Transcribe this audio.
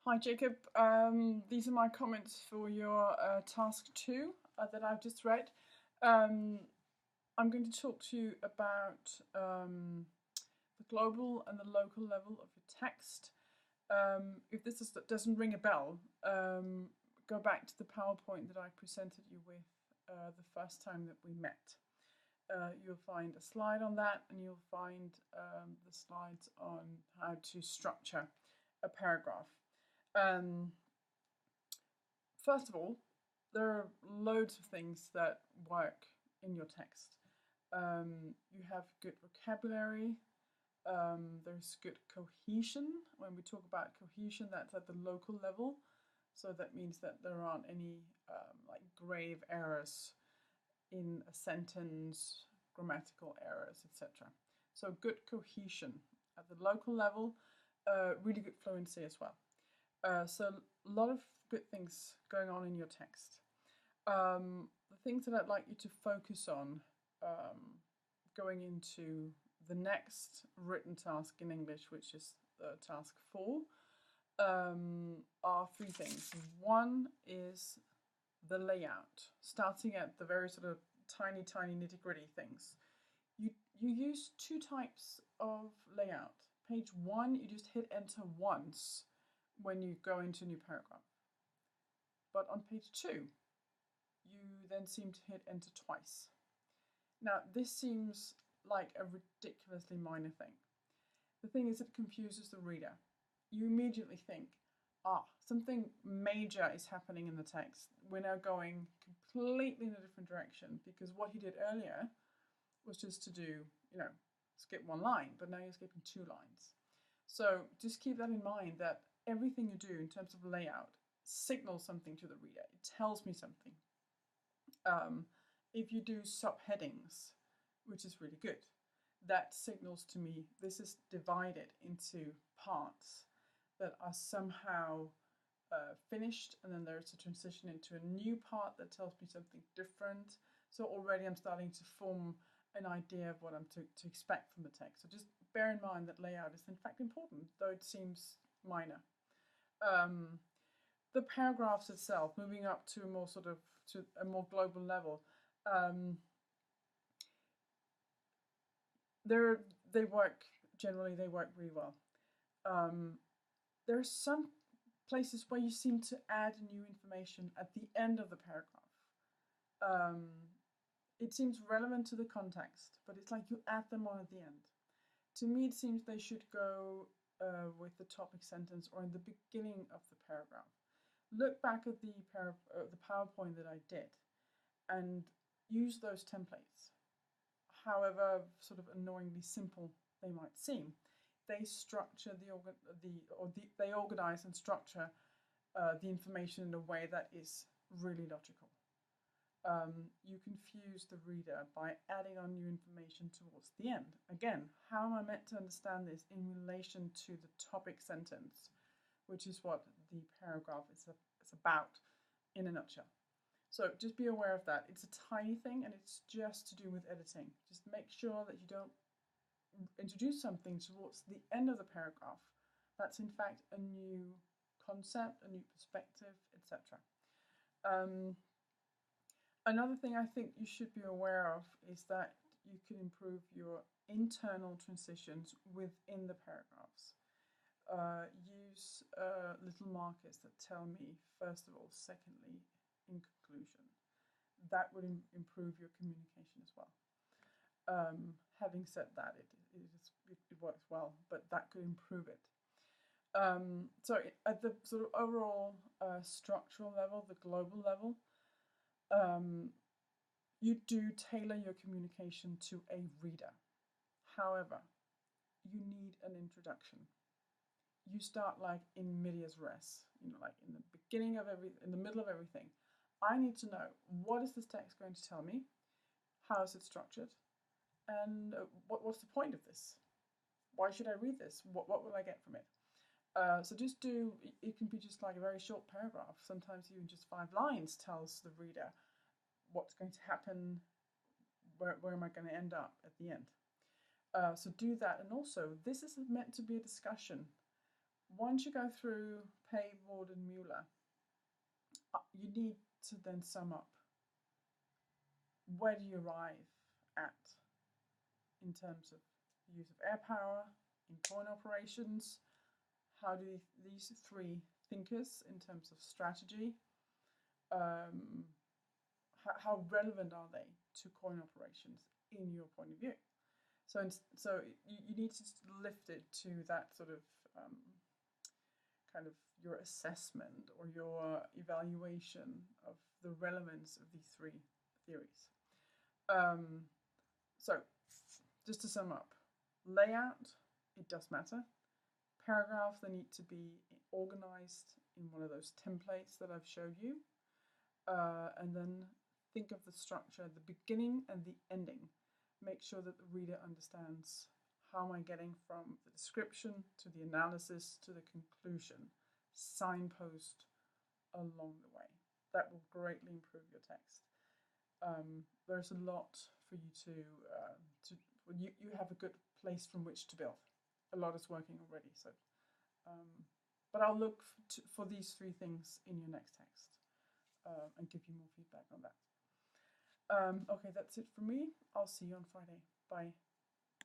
Hi Jacob, these are my comments for your task 2 that I've just read. Um, I'm going to talk to you about the global and the local level of your text. If doesn't ring a bell, go back to the PowerPoint that I presented you with the first time that we met. You'll find a slide on that, and you'll find the slides on how to structure a paragraph. First of all, there are loads of things that work in your text. You have good vocabulary. There's good cohesion. When we talk about cohesion, that's at the local level. So that means that there aren't any like grave errors in a sentence, grammatical errors, etc. So good cohesion at the local level, really good fluency as well. So a lot of good things going on in your text. The things that I'd like you to focus on going into the next written task in English, which is task 4, are 3 things. One is the layout, starting at the very sort of tiny nitty-gritty things. You use 2 types of layout. Page 1, you just hit enter once when you go into a new paragraph. But on page 2, you then seem to hit enter twice. Now, this seems like a ridiculously minor thing. The thing is, it confuses the reader. You immediately think, something major is happening in the text. We're now going completely in a different direction, because what he did earlier was just to do, skip 1 line, but now you're skipping 2 lines. So just keep that in mind, that everything you do in terms of layout signals something to the reader. It tells me something. If you do subheadings, which is really good, that signals to me this is divided into parts that are somehow finished, and then there's a transition into a new part that tells me something different. So already I'm starting to form an idea of what I'm to expect from the text. So just bear in mind that layout is in fact important, though it seems minor. The paragraphs itself, moving up to a more global level, they work really well. There are some places where you seem to add new information at the end of the paragraph. It seems relevant to the context, but it's like you add them on at the end. To me, it seems they should go with the topic sentence or in the beginning of the paragraph. Look back at the PowerPoint that I did and use those templates. However sort of annoyingly simple they might seem, they structure they organize and structure the information in a way that is really logical. You confuse the reader by adding on new information towards the end. Again, how am I meant to understand this in relation to the topic sentence, which is what the paragraph is about in a nutshell. So just be aware of that. It's a tiny thing, and it's just to do with editing. Just make sure that you don't introduce something towards the end of the paragraph that's in fact a new concept, a new perspective, etc. Another thing I think you should be aware of is that you can improve your internal transitions within the paragraphs. Use little markers that tell me, first of all, secondly, in conclusion. That would improve your communication as well. Having said that, it works well, but that could improve it. So at the sort of overall structural level, the global level, you do tailor your communication to a reader. However, you need an introduction. You start like in medias res, like in the beginning of in the middle of everything. I need to know, what is this text going to tell me? How is it structured? And what's the point of this? Why should I read this? What will I get from it? So just it can be just like a very short paragraph. Sometimes even just 5 lines tells the reader what's going to happen, where am I going to end up at the end. So do that. And also, this is meant to be a discussion. Once you go through Pay, Ward, and Mueller, you need to then sum up. Where do you arrive at in terms of use of air power in coin operations? How do these three thinkers, in terms of strategy, how relevant are they to coin operations in your point of view? So you need to lift it to that sort of kind of your assessment or your evaluation of the relevance of these three theories. So just to sum up, layout, it does matter. Paragraphs, they need to be organized in one of those templates that I've showed you. And then think of the structure, the beginning and the ending. Make sure that the reader understands how am I getting from the description to the analysis to the conclusion. Signpost along the way. That will greatly improve your text. There's a lot for you you have a good place from which to build. A lot is working already, so but I'll look for these three things in your next text and give you more feedback on that. Okay, that's it for me. I'll see you on Friday. Bye.